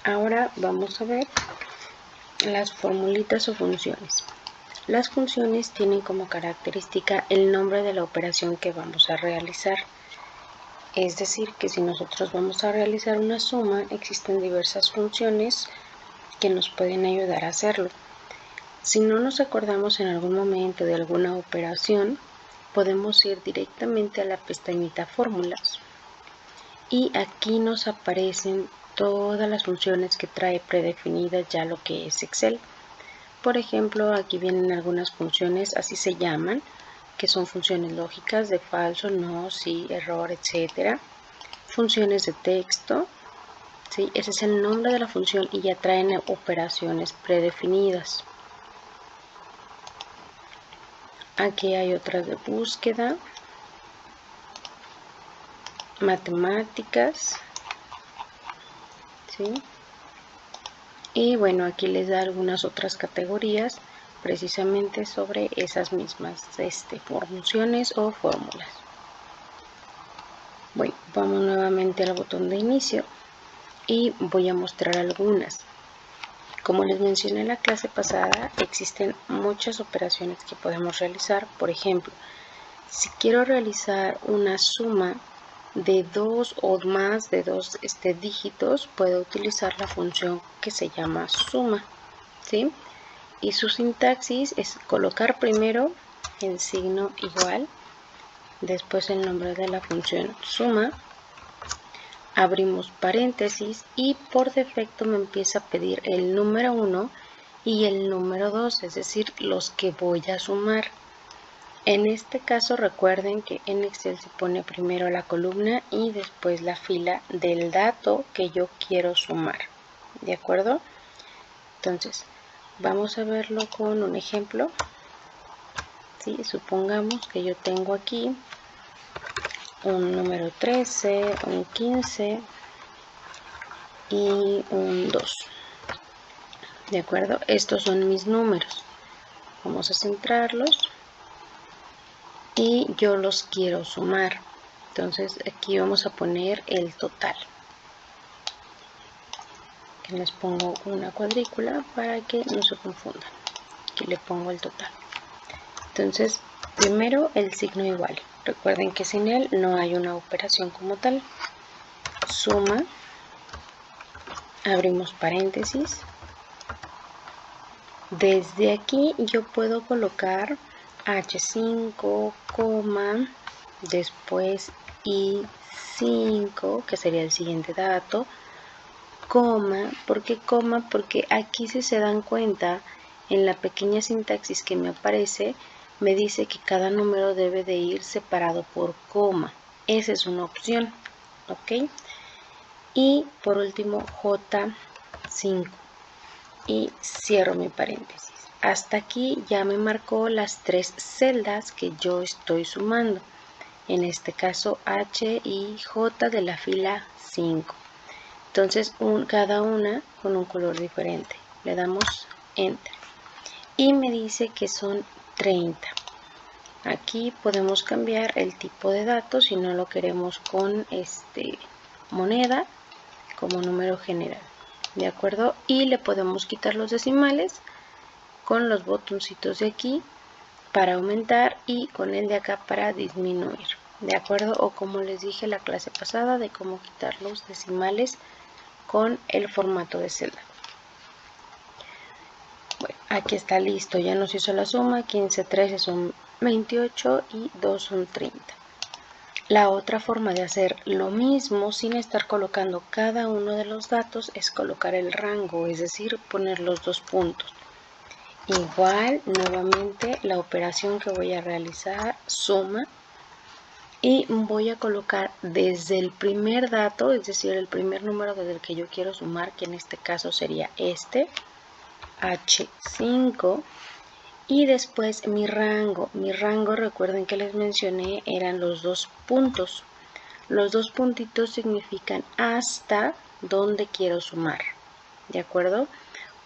Ahora vamos a ver las formulitas o funciones. Las funciones tienen como característica el nombre de la operación que vamos a realizar. Es decir, que si nosotros vamos a realizar una suma, existen diversas funciones que nos pueden ayudar a hacerlo. Si no nos acordamos en algún momento de alguna operación, podemos ir directamente a la pestañita Fórmulas y aquí nos aparecen todas las funciones que trae predefinidas ya lo que es Excel. Por ejemplo, aquí vienen algunas funciones, así se llaman, que son funciones lógicas de falso, no, sí, error, etcétera. Funciones de texto, ¿sí? Ese es el nombre de la función y ya traen operaciones predefinidas. Aquí hay otras de búsqueda, matemáticas, ¿sí? Y bueno, aquí les da algunas otras categorías precisamente sobre esas mismas funciones o fórmulas. Bueno, vamos nuevamente al botón de inicio y voy a mostrar algunas. Como les mencioné en la clase pasada, existen muchas operaciones que podemos realizar. Por ejemplo, si quiero realizar una suma de 2 o más de 2 dígitos, puedo utilizar la función que se llama suma, ¿sí? Y su sintaxis es colocar primero el signo igual, después el nombre de la función suma, abrimos paréntesis y por defecto me empieza a pedir el número 1 y el número 2, es decir, los que voy a sumar. En este caso recuerden que en Excel se pone primero la columna y después la fila del dato que yo quiero sumar, ¿de acuerdo? Entonces, vamos a verlo con un ejemplo. ¿Sí? Supongamos que yo tengo aquí un número 13, un 15 y un 2. ¿De acuerdo? Estos son mis números. Vamos a centrarlos y yo los quiero sumar. Entonces aquí vamos a poner el total. Aquí les pongo una cuadrícula para que no se confundan. Aquí le pongo el total. Entonces, primero el signo igual. Recuerden que sin él no hay una operación como tal. Suma, abrimos paréntesis. Desde aquí yo puedo colocar H5, coma, después I5, que sería el siguiente dato, coma. ¿Por qué coma? Porque aquí, si se dan cuenta, en la pequeña sintaxis que me aparece, me dice que cada número debe de ir separado por coma. Esa es una opción, ¿ok? Y por último J5 y cierro mi paréntesis. Hasta aquí ya me marcó las 3 celdas que yo estoy sumando. En este caso H y J de la fila 5. Entonces cada una con un color diferente. Le damos Enter. Y me dice que son 30. Aquí podemos cambiar el tipo de datos si no lo queremos con moneda, como número general, ¿de acuerdo? Y le podemos quitar los decimales con los botoncitos de aquí para aumentar y con el de acá para disminuir, ¿de acuerdo? O como les dije la clase pasada de cómo quitar los decimales con el formato de celda. Bueno, aquí está listo, ya nos hizo la suma. 15, 13 son 28 y 2 son 30. La otra forma de hacer lo mismo sin estar colocando cada uno de los datos es colocar el rango, es decir, poner los 2 puntos. Igual, nuevamente, la operación que voy a realizar, suma, y voy a colocar desde el primer dato, es decir, el primer número desde el que yo quiero sumar, que en este caso sería H5, y después mi rango. Mi rango, recuerden que les mencioné, eran los 2 puntos. Los 2 puntitos significan hasta donde quiero sumar, ¿de acuerdo?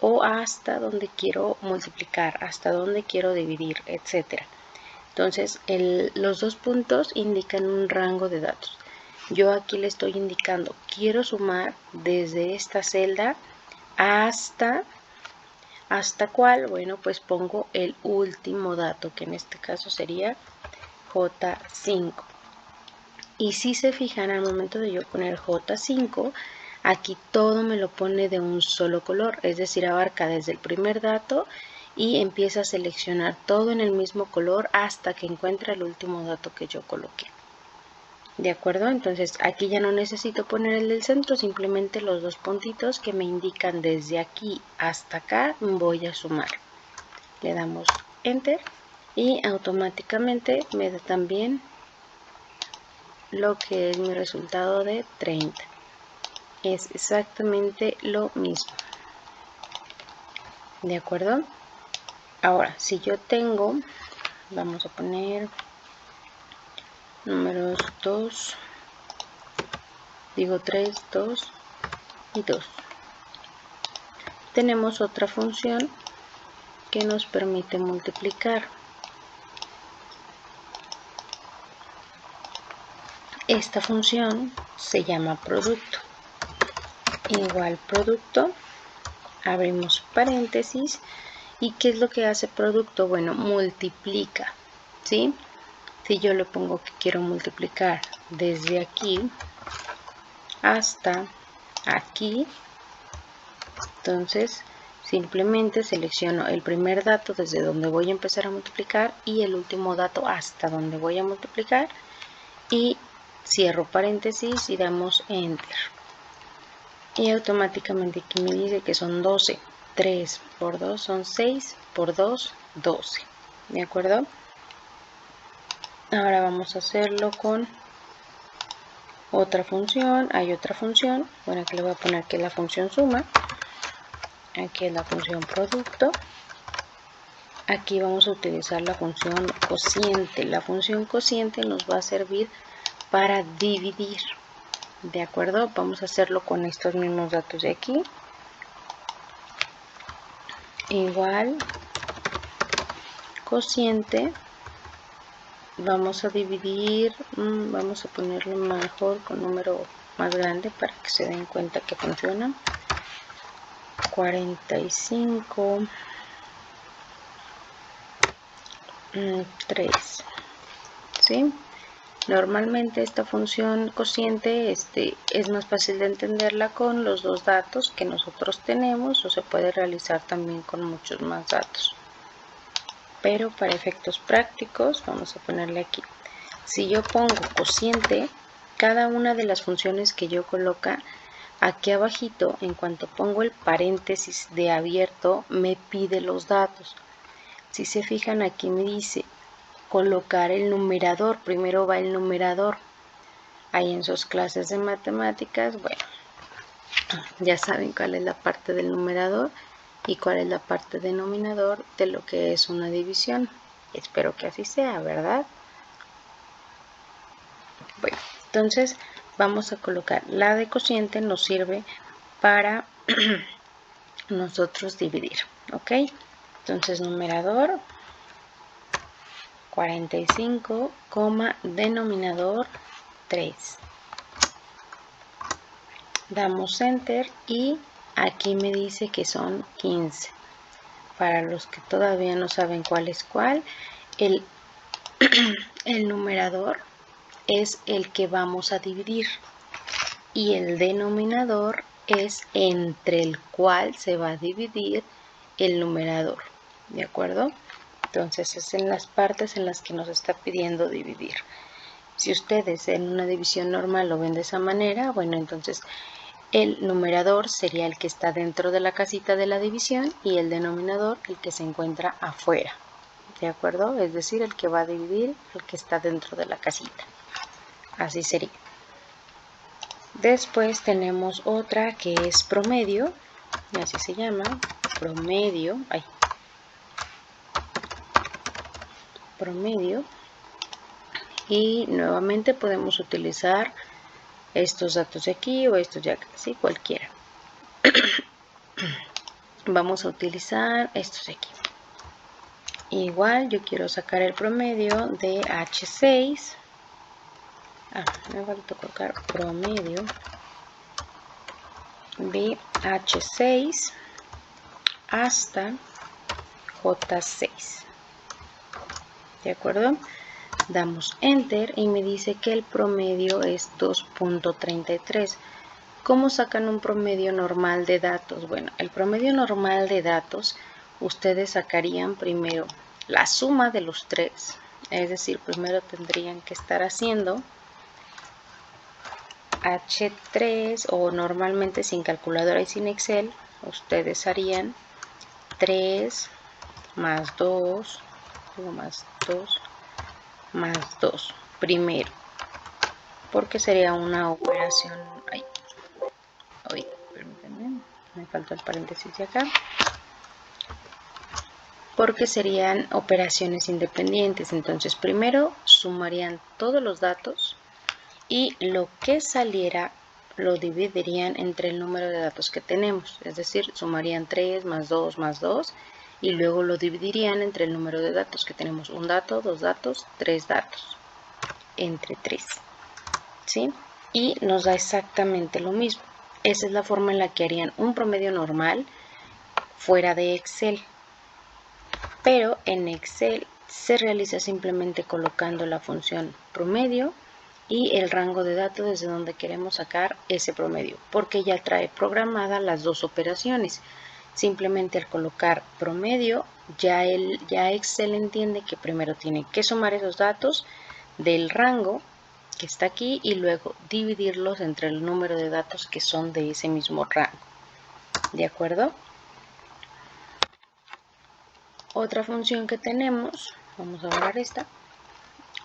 O hasta donde quiero multiplicar, hasta donde quiero dividir, etcétera. Entonces, los 2 puntos indican un rango de datos. Yo aquí le estoy indicando, quiero sumar desde esta celda ¿hasta cuál? Bueno, pues pongo el último dato, que en este caso sería J5. Y si se fijan, al momento de yo poner J5, aquí todo me lo pone de un solo color, es decir, abarca desde el primer dato y empieza a seleccionar todo en el mismo color hasta que encuentra el último dato que yo coloqué. ¿De acuerdo? Entonces aquí ya no necesito poner el del centro, simplemente los dos puntitos que me indican desde aquí hasta acá voy a sumar. Le damos Enter y automáticamente me da también lo que es mi resultado de 30. Es exactamente lo mismo. ¿De acuerdo? Ahora, si yo tengo, vamos a poner números 2, digo 3, 2 y 2. Tenemos otra función que nos permite multiplicar. Esta función se llama producto. Igual producto, abrimos paréntesis. ¿Y qué es lo que hace producto? Bueno, multiplica, ¿sí? Si yo le pongo que quiero multiplicar desde aquí hasta aquí, entonces simplemente selecciono el primer dato desde donde voy a empezar a multiplicar y el último dato hasta donde voy a multiplicar y cierro paréntesis y damos Enter. Y automáticamente aquí me dice que son 12. 3 por 2 son 6, por 2, 12. ¿De acuerdo? Ahora vamos a hacerlo con otra función. Hay otra función. Bueno, aquí le voy a poner que es la función suma. Aquí es la función producto. Aquí vamos a utilizar la función cociente. La función cociente nos va a servir para dividir. ¿De acuerdo? Vamos a hacerlo con estos mismos datos de aquí. Igual, cociente. Vamos a dividir, vamos a ponerlo mejor con número más grande para que se den cuenta que funciona. 45, 3, ¿sí? Normalmente esta función cociente es más fácil de entenderla con los dos datos que nosotros tenemos, o se puede realizar también con muchos más datos. Pero para efectos prácticos vamos a ponerle aquí. Si yo pongo cociente, cada una de las funciones que yo coloca aquí abajito, en cuanto pongo el paréntesis de abierto, me pide los datos. Si se fijan, aquí me dice colocar el numerador. Primero va el numerador. Ahí en sus clases de matemáticas, bueno, ya saben cuál es la parte del numerador y cuál es la parte denominador de lo que es una división. Espero que así sea, ¿verdad? Bueno, entonces vamos a colocar la de cociente, nos sirve para nosotros dividir, ¿ok? Entonces numerador 45, denominador 3. Damos Enter y aquí me dice que son 15. Para los que todavía no saben cuál es cuál, el numerador es el que vamos a dividir y el denominador es entre el cual se va a dividir el numerador, ¿de acuerdo? Entonces es en las partes en las que nos está pidiendo dividir. Si ustedes en una división normal lo ven de esa manera, bueno, entonces el numerador sería el que está dentro de la casita de la división y el denominador el que se encuentra afuera, ¿de acuerdo? Es decir, el que va a dividir el que está dentro de la casita. Así sería. Después tenemos otra que es promedio, y así se llama, promedio, promedio, y nuevamente podemos utilizar estos datos de aquí o estos de acá, ¿sí? Cualquiera. Vamos a utilizar estos de aquí. Igual yo quiero sacar el promedio de H6. Me falta colocar promedio BH6 hasta J6. ¿De acuerdo? Damos Enter y me dice que el promedio es 2.33. ¿Cómo sacan un promedio normal de datos? Bueno, el promedio normal de datos, ustedes sacarían primero la suma de los tres. Es decir, primero tendrían que estar haciendo H3 o normalmente sin calculadora y sin Excel, ustedes harían 3 más 2, más 2, más 2 primero, porque sería una operación. Permítanme, me faltó el paréntesis de acá, porque serían operaciones independientes. Entonces primero sumarían todos los datos y lo que saliera lo dividirían entre el número de datos que tenemos, es decir, sumarían 3 más 2 más 2 y luego lo dividirían entre el número de datos que tenemos, un dato, dos datos, tres datos, entre 3, ¿sí? Y nos da exactamente lo mismo. Esa es la forma en la que harían un promedio normal fuera de Excel, pero en Excel se realiza simplemente colocando la función promedio y el rango de datos desde donde queremos sacar ese promedio, porque ya trae programadas las dos operaciones. Simplemente al colocar promedio, ya Excel entiende que primero tiene que sumar esos datos del rango que está aquí y luego dividirlos entre el número de datos que son de ese mismo rango. ¿De acuerdo? Otra función que tenemos, vamos a borrar esta.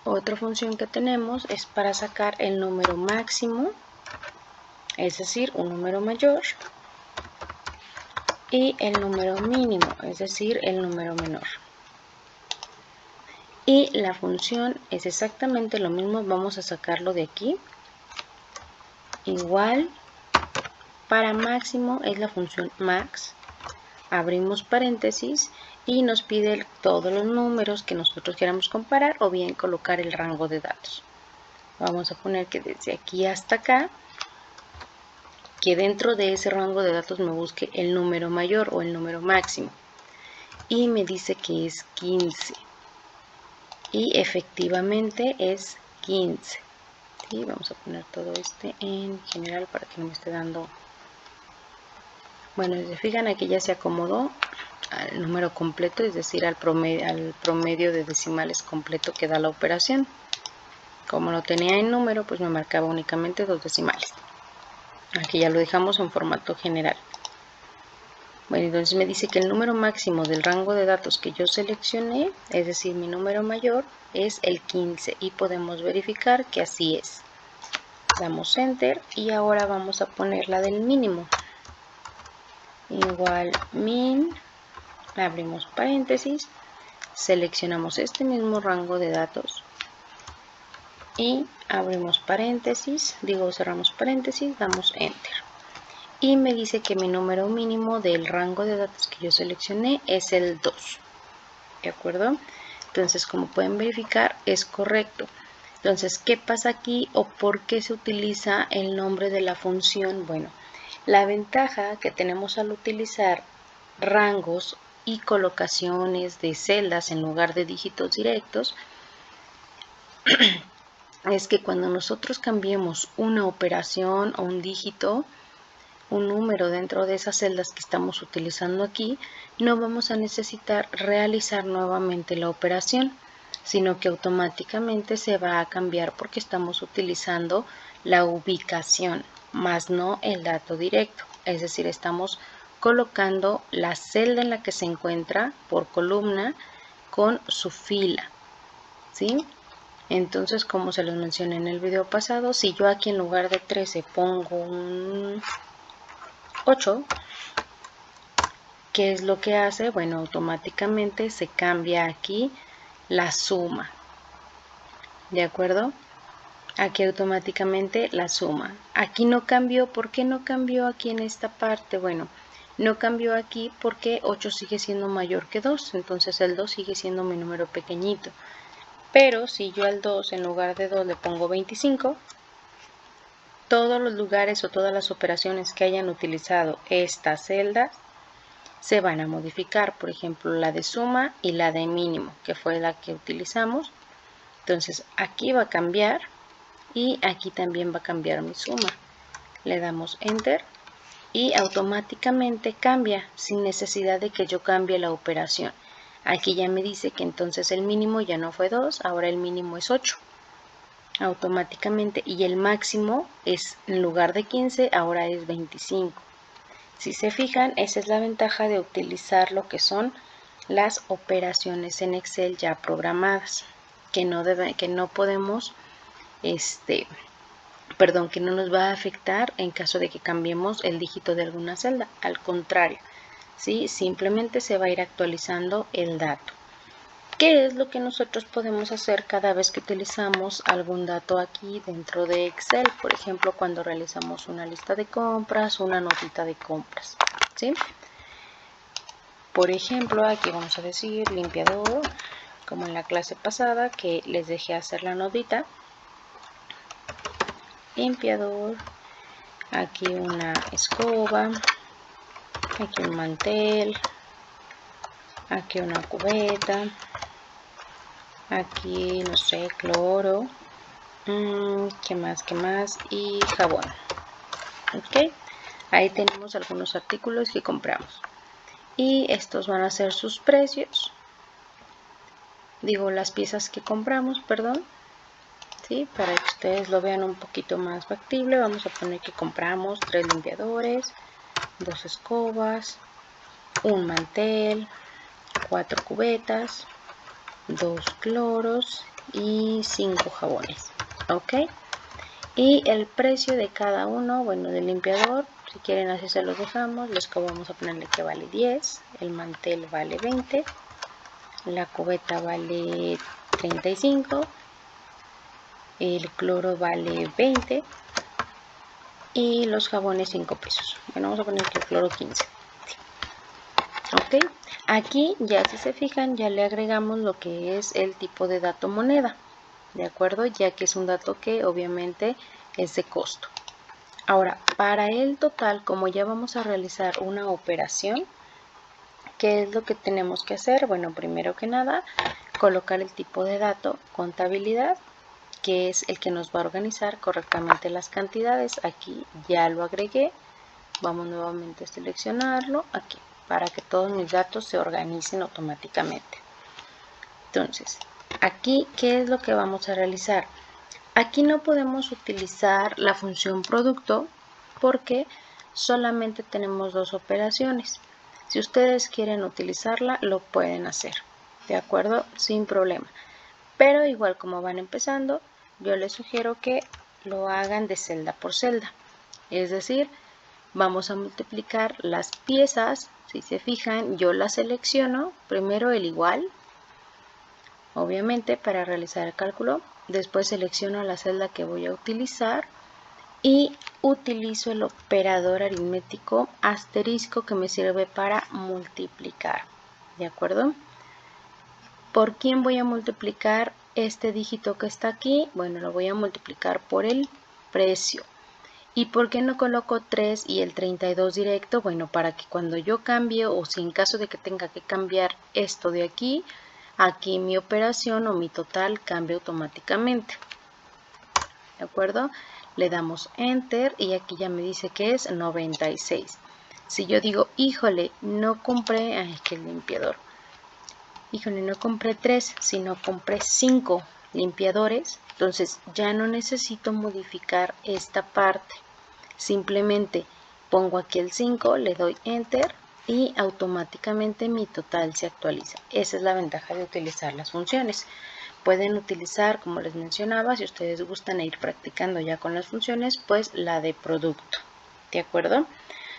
Otra función que tenemos es para sacar el número máximo, es decir, un número mayor, y el número mínimo, es decir, el número menor. Y la función es exactamente lo mismo, vamos a sacarlo de aquí. Igual, para máximo es la función max, abrimos paréntesis y nos pide todos los números que nosotros queramos comparar o bien colocar el rango de datos. Vamos a poner que desde aquí hasta acá, que dentro de ese rango de datos me busque el número mayor o el número máximo. Y me dice que es 15. Y efectivamente es 15. ¿Sí? Vamos a poner todo en general para que no me esté dando. Bueno, si se fijan, aquí ya se acomodó al número completo, es decir, al promedio de decimales completo que da la operación. Como lo tenía en número, pues me marcaba únicamente 2 decimales. Aquí ya lo dejamos en formato general. Bueno, entonces me dice que el número máximo del rango de datos que yo seleccioné, es decir, mi número mayor, es el 15 y podemos verificar que así es. Damos Enter y ahora vamos a poner la del mínimo. Igual min, abrimos paréntesis, seleccionamos este mismo rango de datos y abrimos paréntesis, cerramos paréntesis, damos Enter. Y me dice que mi número mínimo del rango de datos que yo seleccioné es el 2. ¿De acuerdo? Entonces, como pueden verificar, es correcto. Entonces, ¿qué pasa aquí o por qué se utiliza el nombre de la función? Bueno, la ventaja que tenemos al utilizar rangos y colocaciones de celdas en lugar de dígitos directos es que cuando nosotros cambiemos una operación o un dígito, un número dentro de esas celdas que estamos utilizando aquí, no vamos a necesitar realizar nuevamente la operación, sino que automáticamente se va a cambiar porque estamos utilizando la ubicación, más no el dato directo. Es decir, estamos colocando la celda en la que se encuentra por columna con su fila, ¿sí? Entonces, como se los mencioné en el video pasado, si yo aquí en lugar de 13 pongo un 8, ¿qué es lo que hace? Bueno, automáticamente se cambia aquí la suma. ¿De acuerdo? Aquí automáticamente la suma. Aquí no cambió. ¿Por qué no cambió aquí en esta parte? Bueno, no cambió aquí porque 8 sigue siendo mayor que 2. Entonces el 2 sigue siendo mi número pequeñito. Pero si yo al 2 en lugar de 2 le pongo 25, todos los lugares o todas las operaciones que hayan utilizado estas celdas se van a modificar. Por ejemplo, la de suma y la de mínimo, que fue la que utilizamos. Entonces aquí va a cambiar y aquí también va a cambiar mi suma. Le damos Enter y automáticamente cambia sin necesidad de que yo cambie la operación. Aquí ya me dice que entonces el mínimo ya no fue 2, ahora el mínimo es 8 automáticamente, y el máximo es, en lugar de 15, ahora es 25. Si se fijan, esa es la ventaja de utilizar lo que son las operaciones en Excel ya programadas, que no podemos, que no nos va a afectar en caso de que cambiemos el dígito de alguna celda. Al contrario, ¿sí? Simplemente se va a ir actualizando el dato. ¿Qué es lo que nosotros podemos hacer cada vez que utilizamos algún dato aquí dentro de Excel? Por ejemplo, cuando realizamos una lista de compras, una notita de compras, ¿sí? Por ejemplo, aquí vamos a decir limpiador, como en la clase pasada que les dejé hacer la notita. Limpiador, aquí una escoba, aquí un mantel, aquí una cubeta, aquí no sé, cloro, ¿qué más? Y jabón. Ok, ahí tenemos algunos artículos que compramos y estos van a ser sus precios, digo las piezas que compramos, perdón, ¿sí? Para que ustedes lo vean un poquito más factible, vamos a poner que compramos 3 limpiadores, 2 escobas, un mantel, 4 cubetas, 2 cloros y 5 jabones. Ok, y el precio de cada uno, bueno, del limpiador, si quieren así se los dejamos. La escoba vamos a ponerle que vale 10, el mantel vale 20, la cubeta vale 35, el cloro vale 20 y los jabones 5 pesos. Bueno, vamos a poner que el cloro 15. Ok, aquí ya si se fijan ya le agregamos lo que es el tipo de dato moneda, de acuerdo, ya que es un dato que obviamente es de costo. Ahora, para el total, como ya vamos a realizar una operación, ¿qué es lo que tenemos que hacer? Bueno, primero que nada, colocar el tipo de dato contabilidad, que es el que nos va a organizar correctamente las cantidades. Aquí ya lo agregué, vamos nuevamente a seleccionarlo aquí para que todos mis datos se organicen automáticamente. Entonces, aquí, ¿qué es lo que vamos a realizar? Aquí no podemos utilizar la función producto porque solamente tenemos 2 operaciones. Si ustedes quieren utilizarla, lo pueden hacer, ¿de acuerdo? Sin problema. Pero igual como van empezando, yo les sugiero que lo hagan de celda por celda. Es decir, vamos a multiplicar las piezas. Si se fijan, yo las selecciono. Primero el igual, obviamente, para realizar el cálculo. Después selecciono la celda que voy a utilizar y utilizo el operador aritmético asterisco que me sirve para multiplicar. ¿De acuerdo? ¿Por quién voy a multiplicar este dígito que está aquí? Bueno, lo voy a multiplicar por el precio. ¿Y por qué no coloco 3 y el 32 directo? Bueno, para que cuando yo cambie, o si en caso de que tenga que cambiar esto de aquí, aquí mi operación o mi total cambia automáticamente. ¿De acuerdo? Le damos Enter y aquí ya me dice que es 96. Si yo digo, híjole, no compré, ay, que el limpiador. Híjole, no compré 3, sino compré 5 limpiadores, entonces ya no necesito modificar esta parte. Simplemente pongo aquí el 5, le doy Enter y automáticamente mi total se actualiza. Esa es la ventaja de utilizar las funciones. Pueden utilizar, como les mencionaba, si ustedes gustan ir practicando ya con las funciones, pues la de producto. ¿De acuerdo?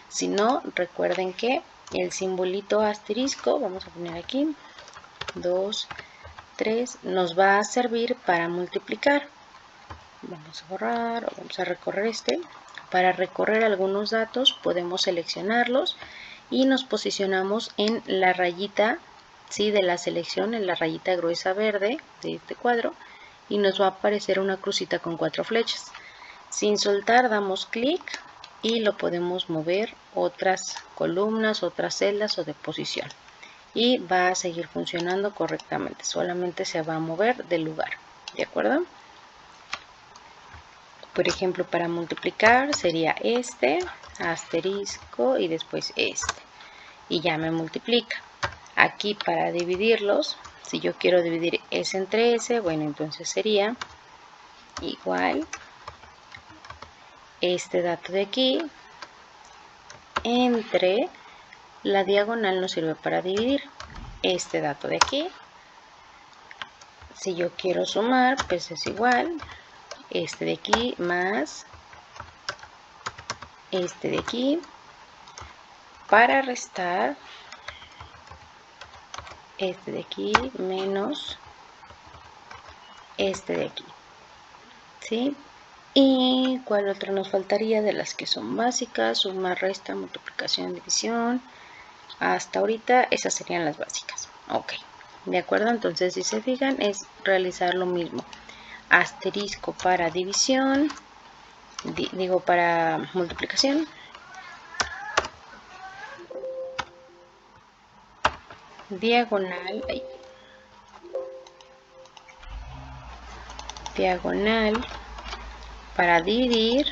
Si no, recuerden que el simbolito asterisco, vamos a poner aquí, 2, 3, nos va a servir para multiplicar. Vamos a borrar o vamos a recorrer este. Para recorrer algunos datos podemos seleccionarlos y nos posicionamos en la rayita, ¿sí?, de la selección, en la rayita gruesa verde de este cuadro, y nos va a aparecer una crucita con 4 flechas. Sin soltar damos clic y lo podemos mover otras columnas, otras celdas o de posición. Y va a seguir funcionando correctamente, solamente se va a mover del lugar, ¿de acuerdo? Por ejemplo, para multiplicar sería este, asterisco y después este. Y ya me multiplica. Aquí para dividirlos, si yo quiero dividir S entre S, bueno, entonces sería igual este dato de aquí entre la diagonal nos sirve para dividir este dato de aquí. Si yo quiero sumar, pues es igual este de aquí más este de aquí, para restar este de aquí menos este de aquí, ¿sí? ¿Y cuál otro nos faltaría de las que son básicas? Suma, resta, multiplicación, división. Hasta ahorita esas serían las básicas. Ok, de acuerdo, entonces si se fijan es realizar lo mismo. Asterisco para división, para multiplicación. Diagonal, diagonal para dividir,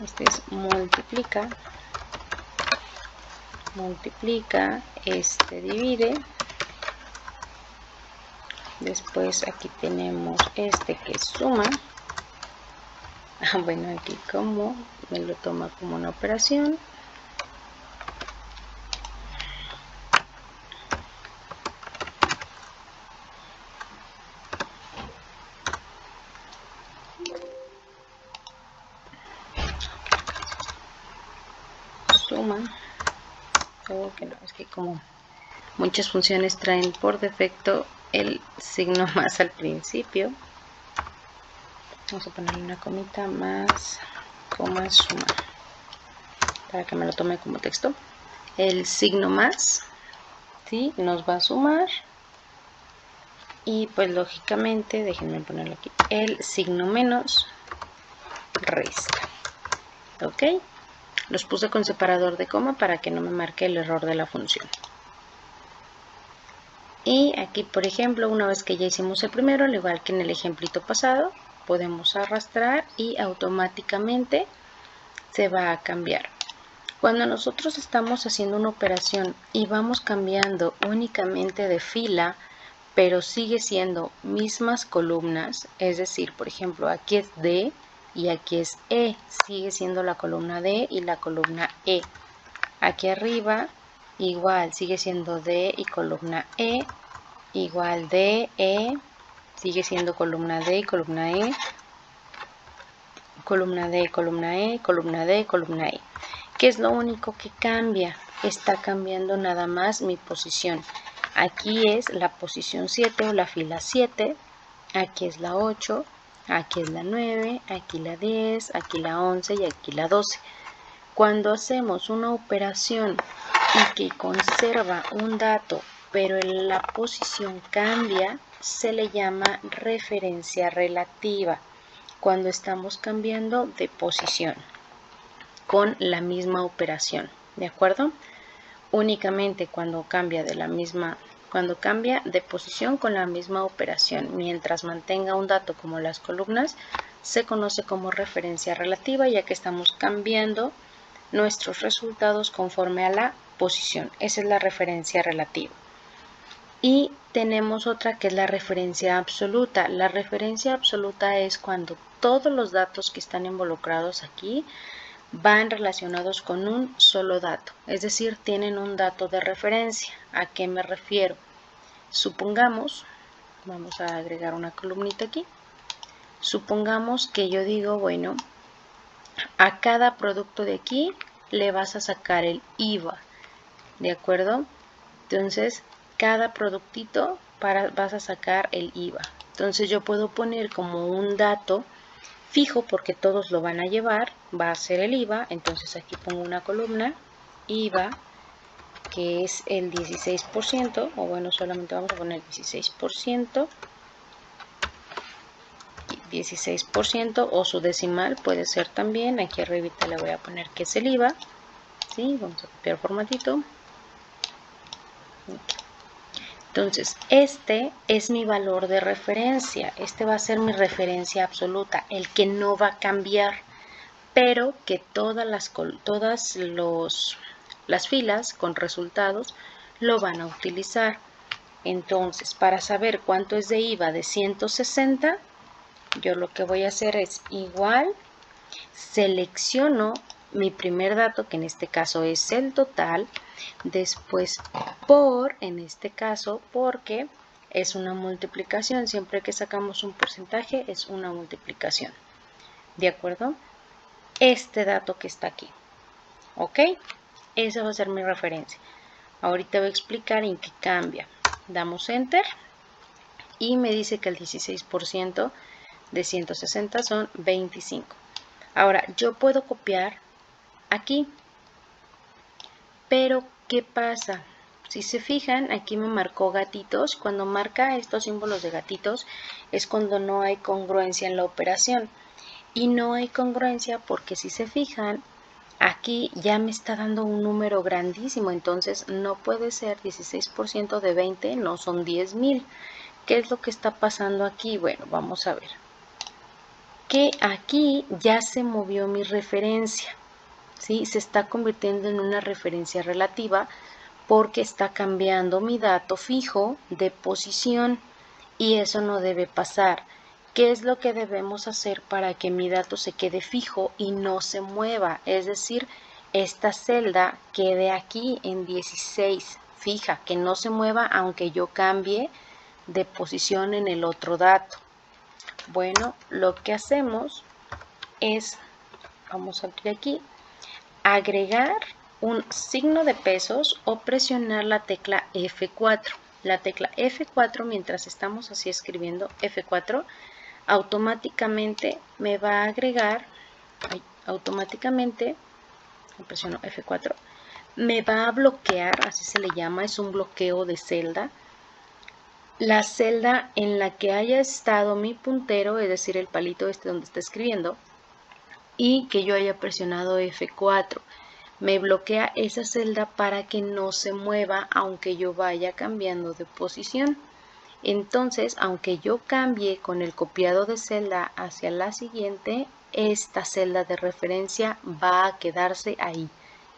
este es multiplica, este divide, después aquí tenemos este que suma. Bueno, aquí como me lo toma como una operación, suma, que no, es que como muchas funciones traen por defecto el signo más al principio, vamos a ponerle una comita más, coma, suma, para que me lo tome como texto. El signo más, ¿sí?, nos va a sumar, y pues lógicamente, déjenme ponerlo aquí, el signo menos resta. Ok, los puse con separador de coma para que no me marque el error de la función. Y aquí, por ejemplo, una vez que ya hicimos el primero, al igual que en el ejemplito pasado, podemos arrastrar y automáticamente se va a cambiar. Cuando nosotros estamos haciendo una operación y vamos cambiando únicamente de fila, pero sigue siendo mismas columnas, es decir, por ejemplo, aquí es D y aquí es E, sigue siendo la columna D y la columna E. Aquí arriba igual sigue siendo D y columna E, igual D, E, sigue siendo columna D y columna E, columna D, columna E, columna D, columna E. ¿Qué es lo único que cambia? Está cambiando nada más mi posición. Aquí es la posición 7 o la fila 7, aquí es la 8, aquí es la 9, aquí la 10, aquí la 11 y aquí la 12. Cuando hacemos una operación y que conserva un dato, pero en la posición cambia, se le llama referencia relativa, cuando estamos cambiando de posición con la misma operación, ¿de acuerdo? Únicamente cuando cambia de posición con la misma operación, mientras mantenga un dato como las columnas, se conoce como referencia relativa, ya que estamos cambiando nuestros resultados conforme a la posición. Esa es la referencia relativa. Y tenemos otra que es la referencia absoluta. La referencia absoluta es cuando todos los datos que están involucrados aquí van relacionados con un solo dato, es decir, tienen un dato de referencia. ¿A qué me refiero? Supongamos, vamos a agregar una columnita aquí, supongamos que yo digo, bueno, a cada producto de aquí le vas a sacar el IVA, ¿de acuerdo? Entonces, cada productito vas a sacar el IVA. Entonces yo puedo poner como un dato fijo, porque todos lo van a llevar, va a ser el IVA. Entonces aquí pongo una columna IVA, que es el 16%, o bueno, solamente vamos a poner 16%, 16% o su decimal puede ser también. Aquí arribita le voy a poner que es el IVA. ¿Sí? Vamos a copiar formatito. Entonces, este es mi valor de referencia. Este va a ser mi referencia absoluta, el que no va a cambiar, pero que todas las filas con resultados lo van a utilizar. Entonces, para saber cuánto es de IVA de 160, yo lo que voy a hacer es igual, selecciono mi primer dato, que en este caso es el total, después por, en este caso, porque es una multiplicación, siempre que sacamos un porcentaje es una multiplicación, ¿de acuerdo? Este dato que está aquí, ¿ok? Esa va a ser mi referencia. Ahorita voy a explicar en qué cambia. Damos Enter y me dice que el 16% de 160 son 25. Ahora, yo puedo copiar aquí, pero ¿qué pasa? Si se fijan, aquí me marcó gatitos. Cuando marca estos símbolos de gatitos es cuando no hay congruencia en la operación. Y no hay congruencia porque si se fijan, aquí ya me está dando un número grandísimo. Entonces no puede ser 16% de 20, no son 10,000. ¿Qué es lo que está pasando aquí? Bueno, vamos a ver. Que aquí ya se movió mi referencia. ¿Sí? Se está convirtiendo en una referencia relativa porque está cambiando mi dato fijo de posición y eso no debe pasar. ¿Qué es lo que debemos hacer para que mi dato se quede fijo y no se mueva? Es decir, esta celda quede aquí en 16, fija, que no se mueva aunque yo cambie de posición en el otro dato. Bueno, lo que hacemos es, vamos a abrir aquí, agregar un signo de pesos o presionar la tecla F4. La tecla F4, mientras estamos así escribiendo F4, automáticamente me va a agregar, automáticamente, presiono F4, me va a bloquear, así se le llama, es un bloqueo de celda, la celda en la que haya estado mi puntero, es decir, el palito este donde está escribiendo, y que yo haya presionado F4. Me bloquea esa celda para que no se mueva aunque yo vaya cambiando de posición. Entonces, aunque yo cambie con el copiado de celda hacia la siguiente, esta celda de referencia va a quedarse ahí.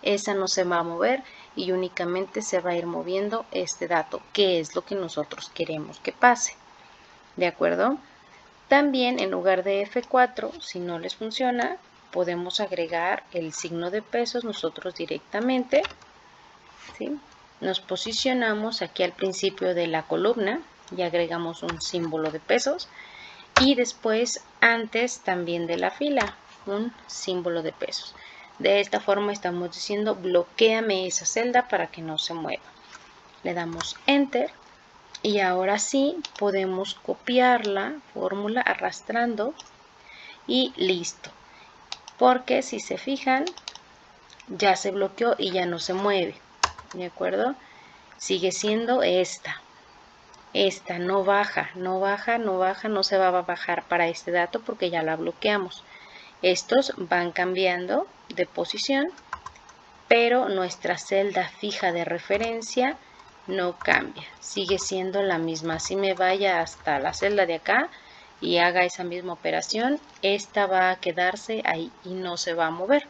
Esa no se va a mover y únicamente se va a ir moviendo este dato, que es lo que nosotros queremos que pase. ¿De acuerdo? También en lugar de F4, si no les funciona, podemos agregar el signo de pesos nosotros directamente. ¿Sí? Nos posicionamos aquí al principio de la columna y agregamos un símbolo de pesos. Y después antes también de la fila, un símbolo de pesos. De esta forma estamos diciendo bloquéame esa celda para que no se mueva. Le damos Enter. Y ahora sí podemos copiar la fórmula arrastrando y listo. Porque si se fijan, ya se bloqueó y ya no se mueve. ¿De acuerdo? Sigue siendo esta. Esta no baja, no baja, no baja, no se va a bajar para este dato porque ya la bloqueamos. Estos van cambiando de posición, pero nuestra celda fija de referencia no cambia, sigue siendo la misma. Si me vaya hasta la celda de acá y haga esa misma operación, esta va a quedarse ahí y no se va a mover.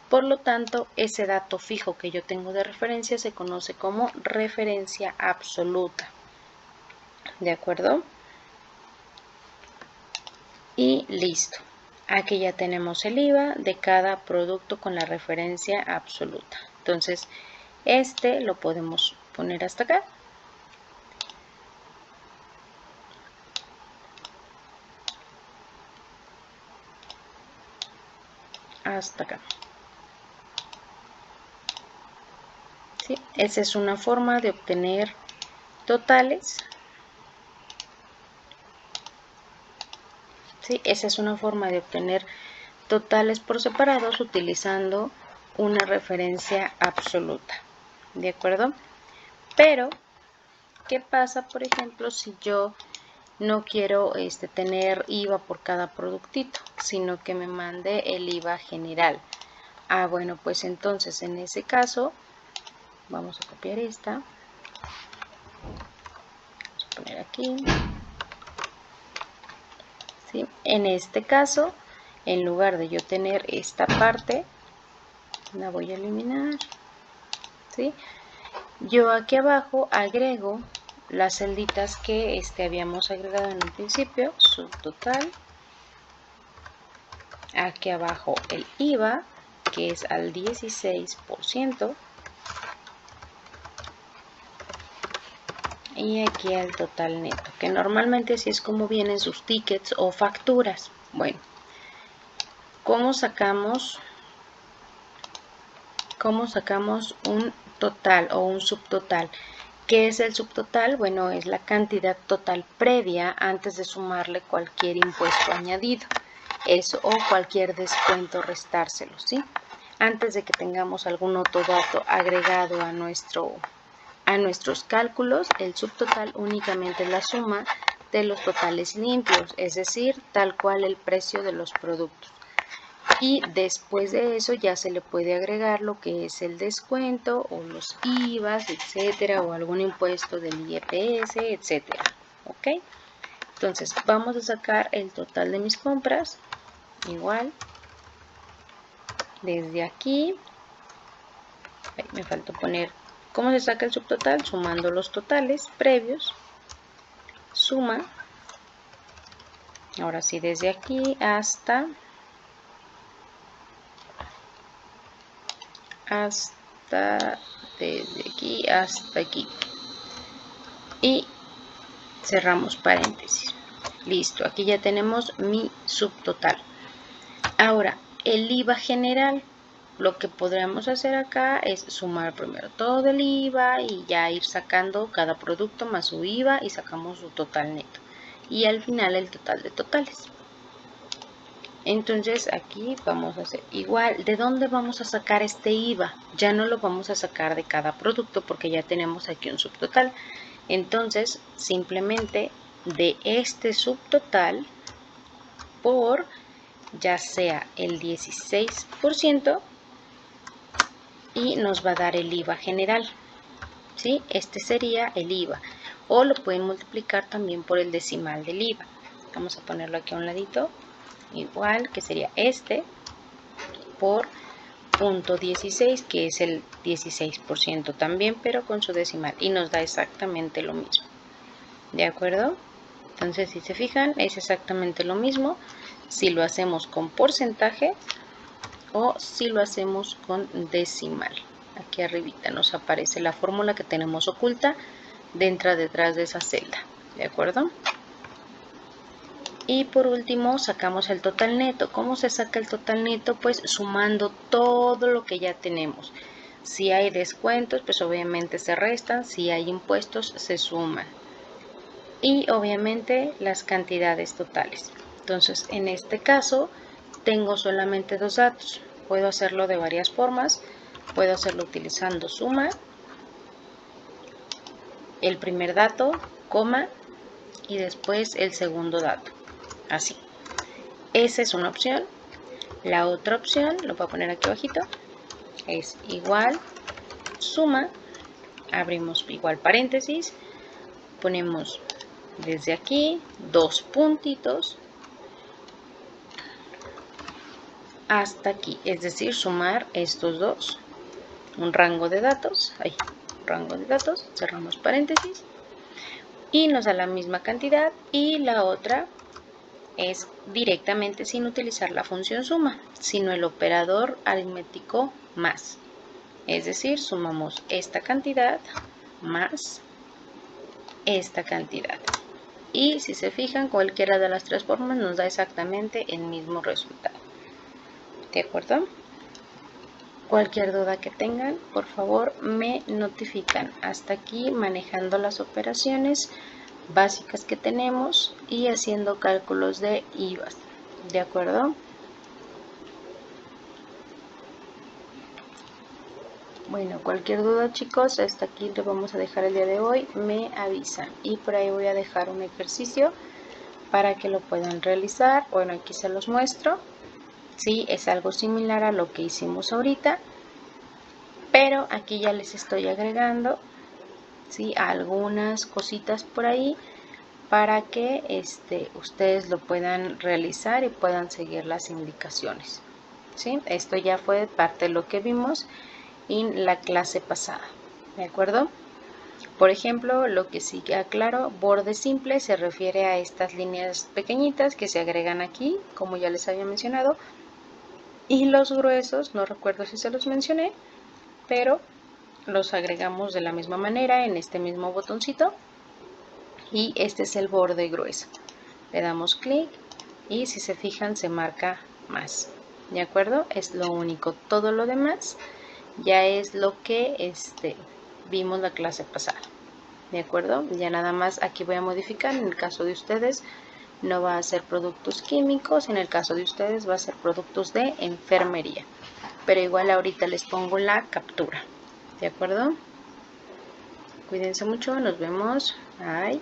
Por lo tanto, ese dato fijo que yo tengo de referencia se conoce como referencia absoluta. ¿De acuerdo? Y listo. Aquí ya tenemos el IVA de cada producto con la referencia absoluta. Entonces, este lo podemos poner hasta acá. Hasta acá. ¿Sí? Esa es una forma de obtener totales. ¿Sí? Esa es una forma de obtener totales por separados utilizando una referencia absoluta. ¿De acuerdo? Pero, ¿qué pasa, por ejemplo, si yo no quiero tener IVA por cada productito, sino que me mande el IVA general. Bueno, pues entonces en ese caso vamos a copiar esta, vamos a poner aquí, ¿sí? En este caso, en lugar de yo tener esta parte, la voy a eliminar, ¿sí? Yo aquí abajo agrego las celditas que habíamos agregado en un principio, subtotal, aquí abajo el IVA, que es al 16%, y aquí el total neto, que normalmente así es como vienen sus tickets o facturas. Bueno, ¿cómo sacamos un total o un subtotal? ¿Qué es el subtotal? Bueno, es la cantidad total previa antes de sumarle cualquier impuesto añadido, eso, o cualquier descuento restárselo, ¿sí? Antes de que tengamos algún otro dato agregado a nuestros cálculos, el subtotal únicamente es la suma de los totales limpios, es decir, tal cual el precio de los productos. Y después de eso ya se le puede agregar lo que es el descuento o los IVAs, etcétera, o algún impuesto del IEPS, etcétera. ¿Ok? Entonces vamos a sacar el total de mis compras. Igual, desde aquí, me faltó poner cómo se saca el subtotal, sumando los totales previos, suma, ahora sí, desde aquí hasta desde aquí hasta aquí, y cerramos paréntesis. Listo, aquí ya tenemos mi subtotal. Ahora, el IVA general, lo que podríamos hacer acá es sumar primero todo el IVA y ya ir sacando cada producto más su IVA y sacamos su total neto. Y al final el total de totales. Entonces aquí vamos a hacer igual. ¿De dónde vamos a sacar este IVA? Ya no lo vamos a sacar de cada producto porque ya tenemos aquí un subtotal. Entonces simplemente de este subtotal por ya sea el 16% y nos va a dar el IVA general, ¿sí? Este sería el IVA, o lo pueden multiplicar también por el decimal del IVA. Vamos a ponerlo aquí a un ladito, igual que sería por 0.16, que es el 16% también, pero con su decimal, y nos da exactamente lo mismo. ¿De acuerdo? Entonces, si se fijan, es exactamente lo mismo si lo hacemos con porcentaje o si lo hacemos con decimal. Aquí arribita nos aparece la fórmula que tenemos oculta detrás de esa celda. ¿De acuerdo? Y por último sacamos el total neto. ¿Cómo se saca el total neto? Pues sumando todo lo que ya tenemos. Si hay descuentos, pues obviamente se restan. Si hay impuestos, se suman. Y obviamente las cantidades totales. Entonces, en este caso, tengo solamente dos datos. Puedo hacerlo de varias formas. Puedo hacerlo utilizando suma, el primer dato, coma, y después el segundo dato. Así. Esa es una opción. La otra opción, lo voy a poner aquí abajito, es igual, suma, abrimos igual paréntesis, ponemos desde aquí dos puntitos hasta aquí, es decir, sumar estos dos, un rango de datos, cerramos paréntesis y nos da la misma cantidad, y la otra es directamente sin utilizar la función suma, sino el operador aritmético más. Es decir, sumamos esta cantidad más esta cantidad. Y si se fijan, cualquiera de las tres formas nos da exactamente el mismo resultado. ¿De acuerdo? Cualquier duda que tengan, por favor me notifican. Hasta aquí manejando las operaciones básicas que tenemos y haciendo cálculos de IVA. ¿De acuerdo? Bueno, cualquier duda, chicos, hasta aquí lo vamos a dejar el día de hoy, me avisan. Y por ahí voy a dejar un ejercicio para que lo puedan realizar. Bueno, aquí se los muestro. Sí, es algo similar a lo que hicimos ahorita, pero aquí ya les estoy agregando, ¿sí?, algunas cositas por ahí para que ustedes lo puedan realizar y puedan seguir las indicaciones. ¿Sí? Esto ya fue parte de lo que vimos en la clase pasada, ¿de acuerdo? Por ejemplo, lo que sí queda claro, borde simple se refiere a estas líneas pequeñitas que se agregan aquí, como ya les había mencionado, y los gruesos, no recuerdo si se los mencioné, pero los agregamos de la misma manera en este mismo botoncito, y este es el borde grueso. Le damos clic y si se fijan se marca más, ¿de acuerdo? Es lo único, todo lo demás ya es lo que vimos la clase pasada, ¿de acuerdo? Ya nada más aquí voy a modificar. En el caso de ustedes no va a ser productos químicos, en el caso de ustedes va a ser productos de enfermería, pero igual ahorita les pongo la captura, ¿de acuerdo? Cuídense mucho, nos vemos, bye.